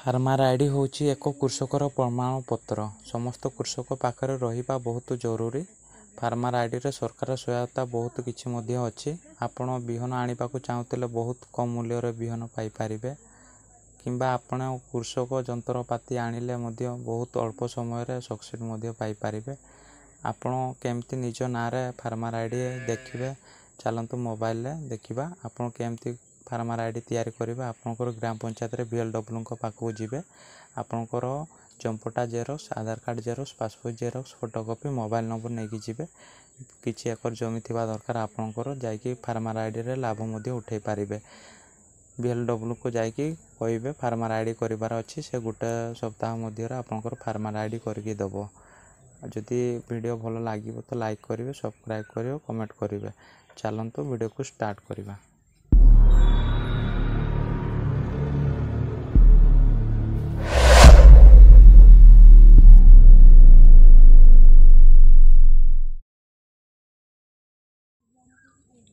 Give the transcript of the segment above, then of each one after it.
Farmer ID होची एक कृषकर प्रमाणपत्र समस्त कृषक पाखरे रहिबा बहुत जरूरी। फार्मर आईडी रे सरकार सहायता बहुत किछि मध्ये अछि। आपण बिहन आनिबाकू चाहुतले बहुत कम मूल्य रे बिहन पाई परिबे किंबा आपण कृषक यंत्रपाती आनिले मध्ये बहुत अल्प समय रे सक्सेस मध्ये पाई परिबे। आपण केमती निज नारे फार्मर आईडी देखिबे चलंतु मोबाइल रे देखिबा आपण केमती फार्मर आईडी तैयारी करिबा। आपनकर ग्राम पंचायत रे बीएलडब्ल्यू को पाखु जिबे आपनकर चंपटा xerox Aadhaar card xerox passport xerox photocopy mobile number नेकी जिबे किछि एकर जमी थिबा दरकार आपनकर जाईकी फार्मर आईडी रे लाभ मध्ये उठै परिबे। बीएलडब्ल्यू को जाईकी कहिबे फार्मर आईडी करिवार अछि से गुटे सप्ताह मध्ये रे आपनकर फार्मर आईडी करके दबो। जदि वीडियो भलो लागिबो तो लाइक करिवे सब्सक्राइब करिवे कमेंट करिवे। चलंतु वीडियो को स्टार्ट करिवा।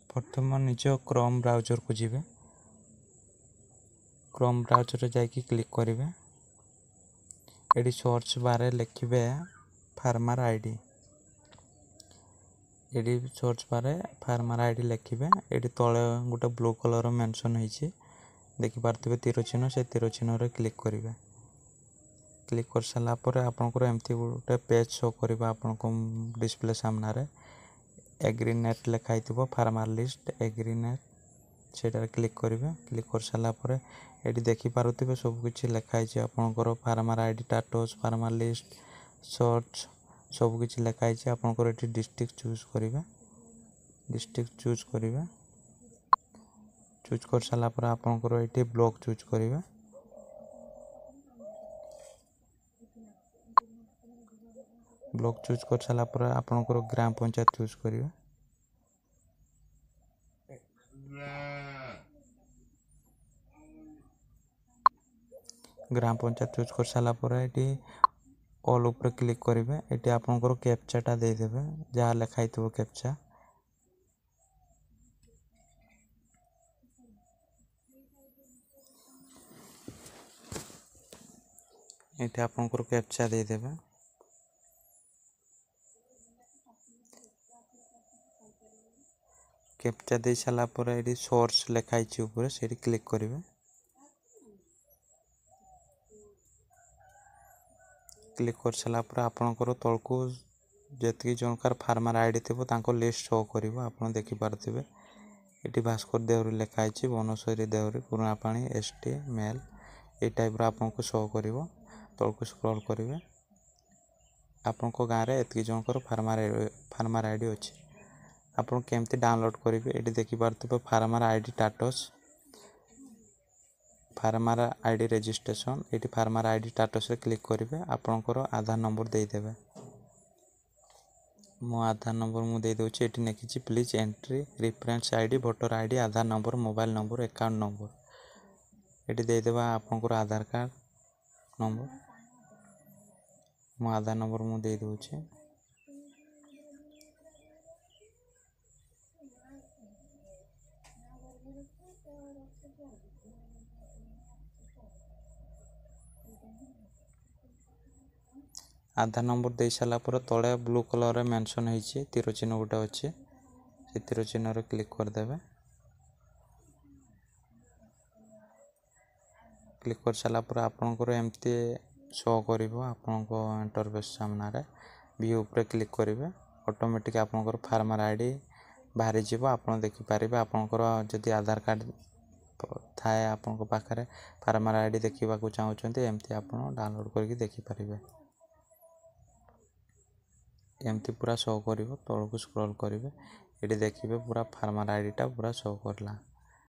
प्रथम निज क्रोम ब्राउजर को जीवे क्रोम ब्राउजर रे जाई क्लिक करिवे। एडी सर्च बारे लिखिबे फार्मर आईडी। एडी सर्च बारे फार्मर आईडी लिखिबे। एडी तळे गुटे ब्लू कलर मेंशन होईची देखि पारथिबे तीर चिन्ह से तीर चिन्ह रे क्लिक करिवे। क्लिक कर साला परे आपन को एमती गुटे पेज शो करबा आपन को डिस्प्ले सामना रे एग्रीनेट लिखाई थिबो फार्मर लिस्ट एग्रीनेट सेटा क्लिक करिवे। क्लिक कर साला परे एडी देखि पारुथिबे सब किछि लिखाई छै आपनकर farmer ID status farmer list search सब किछि लिखाई छै। आपनकर एठी डिस्ट्रिक्ट चूज करिवे। डिस्ट्रिक्ट चूज करिवे। चूज कर साला परे आपनकर एठी ब्लॉक चूज करिवे। ब्लॉक चूज कर साला परे आपनकर ग्राम पंचायत चूज करिवे। ग्राम पंचायत चूज कर साला परे एटी ऑल ऊपर क्लिक करिवे। एटी आपनकर कैप्चाटा दे देबे जहा लिखाई थिबो कैप्चा। एटी आपनकर कैप्चा दे देबे। कैप्चा दे साला परे एटी सोर्स लिखाई छि ऊपर सेटी क्लिक करिवे। क्लिक कर साला पर आपनकर तळको जेतकी जनकार फार्मर आईडी थिबो तांको लिस्ट शो करिवो आपन देखि पारथिबे। एटी भास्कर देवरी लिखाई छि बनसरी देवरी पुराना पानी एसटी मेल ए टाइप रो आपनको शो करिवो। तळको स्क्रॉल करिवे। आपनको गां रे एतकी जनकर फार्मर आईडी अछि। आपन केमती डाउनलोड करिवे एटी देखि पारथिबे farmer ID status farmer ID registration एटी फार्मर आईडी स्टेटस रे क्लिक करिवे। आपनकर आधार नंबर दे देबे। मो आधार नंबर मु दे दोछि एटी नेकिछि please entry reference ID voter ID Aadhaar number mobile number account number एटी दे देबा आपनकर आधार कार्ड नंबर। मो आधार नंबर मु दे दोछि। आधार नंबर दे साला पर तळे ब्लू कलर रे मेंशन होईची तीर चिन्ह गुटा अछि से तीर चिन्ह रे क्लिक कर देबे। क्लिक कर साला पर आपनकर एमती शो करिवो आपनको इंटरफेस सामना रे व्यू ऊपर क्लिक करिवे। ऑटोमेटिक आपनकर फार्मर आईडी बाहरी जिवो आपन देखि पारिबे। आपनकर जदि आधार कार्ड थाए आपनको पाखरे फार्मर आईडी देखिबा को चाहउछन्ते एमती आपन डाउनलोड करके देखि पारिबे। एमती पूरा शो करिवो तळको स्क्रॉल करिवे एटी देखिबे पूरा फार्मर आईडी टा पूरा शो करला।